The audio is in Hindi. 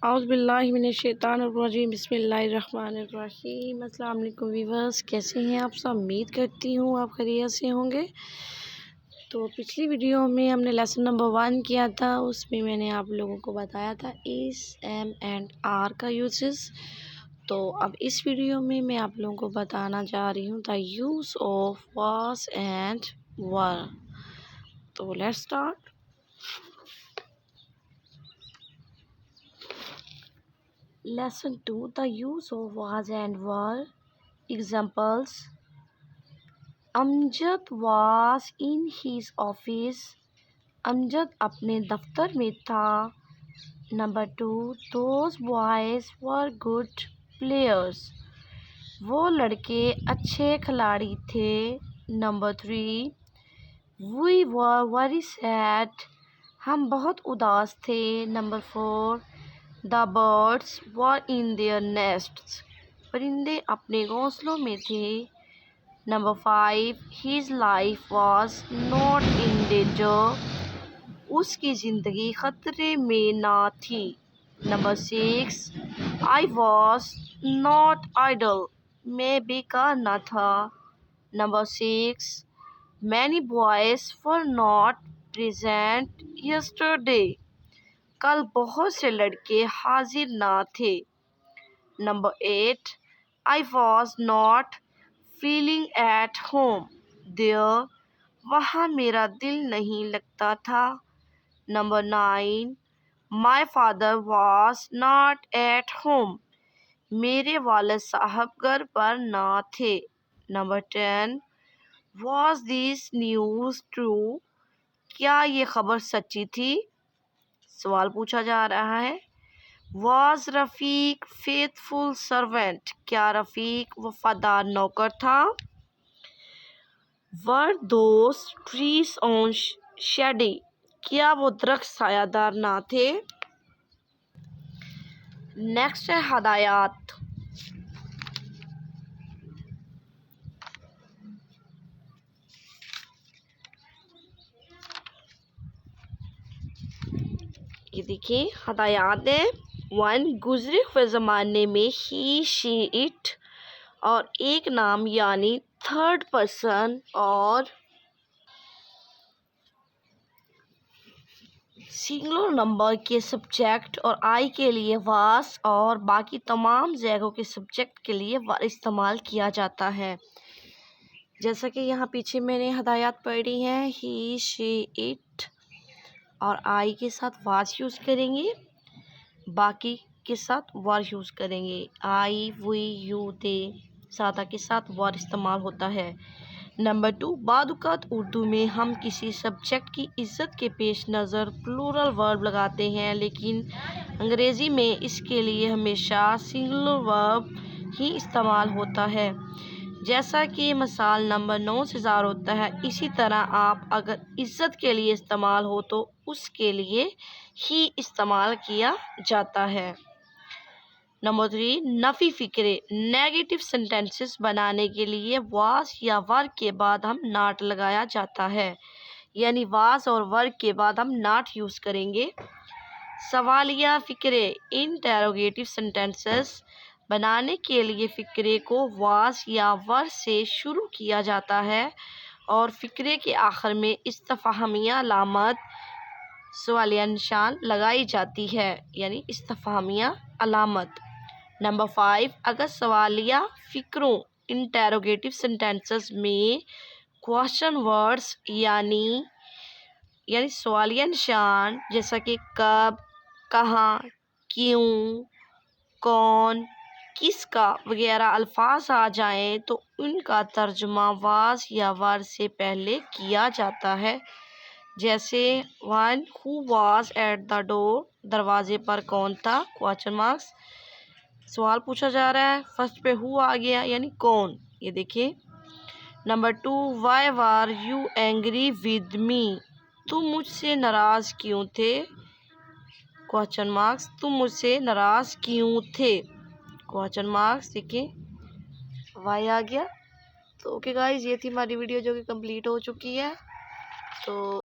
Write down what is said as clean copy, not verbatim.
औज़ुबिल्लाहिमिनश्शैतानिर्रजीम बिस्मिल्लाहिर्रहमानिर्रहीम। अस्सलाम वालेकुम वीवर्स, कैसे हैं आप सब? उम्मीद करती हूँ आप खैरियत से होंगे। तो पिछली वीडियो में हमने लेसन नंबर 1 किया था, उसमें मैंने आप लोगों को बताया था इस, एम एंड आर का यूजेस। तो अब इस वीडियो में मैं आप लोगों को बताना जा रही हूँ the use of was and were. तो let's start. Lesson 2, the use of was and were. Examples: Amjad was in his office. Amjad अपने दफ्तर में था। Number 2, those boys were good players. वो लड़के अच्छे खिलाड़ी थे। Number 3, we were very sad. हम बहुत उदास थे। Number 4, The birds were in their nests. परिंदे अपने घोंसलों में थे। Number 5, his life was not in danger. उसकी ज़िंदगी खतरे में ना थी। Number 6, I was not idle. मैं बेकार ना था। Number 6, many boys were not present yesterday. कल बहुत से लड़के हाजिर ना थे। Number 8, I was not feeling at home there. वहाँ मेरा दिल नहीं लगता था। Number 9, my father was not at home. मेरे वालिद साहब घर पर ना थे। Number 10, was this news true? क्या ये खबर सच्ची थी? सवाल पूछा जा रहा है। Was Rafiq faithful servant? क्या रफ़ीक वफादार नौकर था? Were those trees on shady? क्या वो दरख्त सायादार ना थे? नेक्स्ट है हदायत। ये देखिए हदायत है। 1, गुज़रे हुए ज़माने में ही, शी, इट और एक नाम यानी थर्ड पर्सन और सिंगुलर नंबर के सब्जेक्ट और आई के लिए वास और बाकी तमाम जगहों के सब्जेक्ट के लिए वर इस्तेमाल किया जाता है। जैसा कि यहाँ पीछे मैंने हदायत पढ़ी है, ही, शी, इट और आई के साथ वास यूज़ करेंगे, बाकी के साथ वर यूज़ करेंगे। आई, वी, यू, दे सादा के साथ वर इस्तेमाल होता है। नंबर 2, बादुकात उर्दू में हम किसी सब्जेक्ट की इज़्ज़त के पेश नज़र प्लूरल वर्ब लगाते हैं, लेकिन अंग्रेज़ी में इसके लिए हमेशा सिंगुलर वर्ब ही इस्तेमाल होता है। जैसा कि मिसाल नंबर 9 से ज़ाहिर होता है, इसी तरह आप अगर इज़्ज़त के लिए इस्तेमाल हो तो उसके लिए ही इस्तेमाल किया जाता है। नंबर 3, नफ़ी फ़िक्रे। नेगेटिव सेंटेंसेस बनाने के लिए वास या वर्ग के बाद हम नॉट लगाया जाता है, यानी वास और वर्ग के बाद हम नॉट यूज़ करेंगे। सवालिया फ़िक्रे। इंटेरोगेटिव सेंटेंसेस बनाने के लिए फ़िक्रे को वास या वर्ग से शुरू किया जाता है और फ़िक्रे के आखिर में इस्तिफ़हामिया अलामत सवालिया निशान लगाई जाती है, यानी इस्तिफ़हामिया अलामत। नंबर 5, अगर सवालिया फ़िक्रों इंटेरोगेटिव सेंटेंसेस में क्वेश्चन वर्ड्स यानी सवालिया निशान जैसा कि कब, कहाँ, क्यों, कौन, किसका वगैरह अल्फाज आ जाएं तो उनका तर्जुमा वाज या वर से पहले किया जाता है। जैसे 1, who was at the door? दरवाजे पर कौन था? Question marks. सवाल पूछा जा रहा है, फर्स्ट पे हु आ गया यानी कौन। ये देखिए। Number 2, why were you angry with me? तुम मुझसे नाराज़ क्यों थे? Question marks. तुम मुझसे नाराज़ क्यों थे? Question marks. देखिए वाई आ गया। तो ओके गाइस, ये थी हमारी वीडियो जो कि कंप्लीट हो चुकी है। तो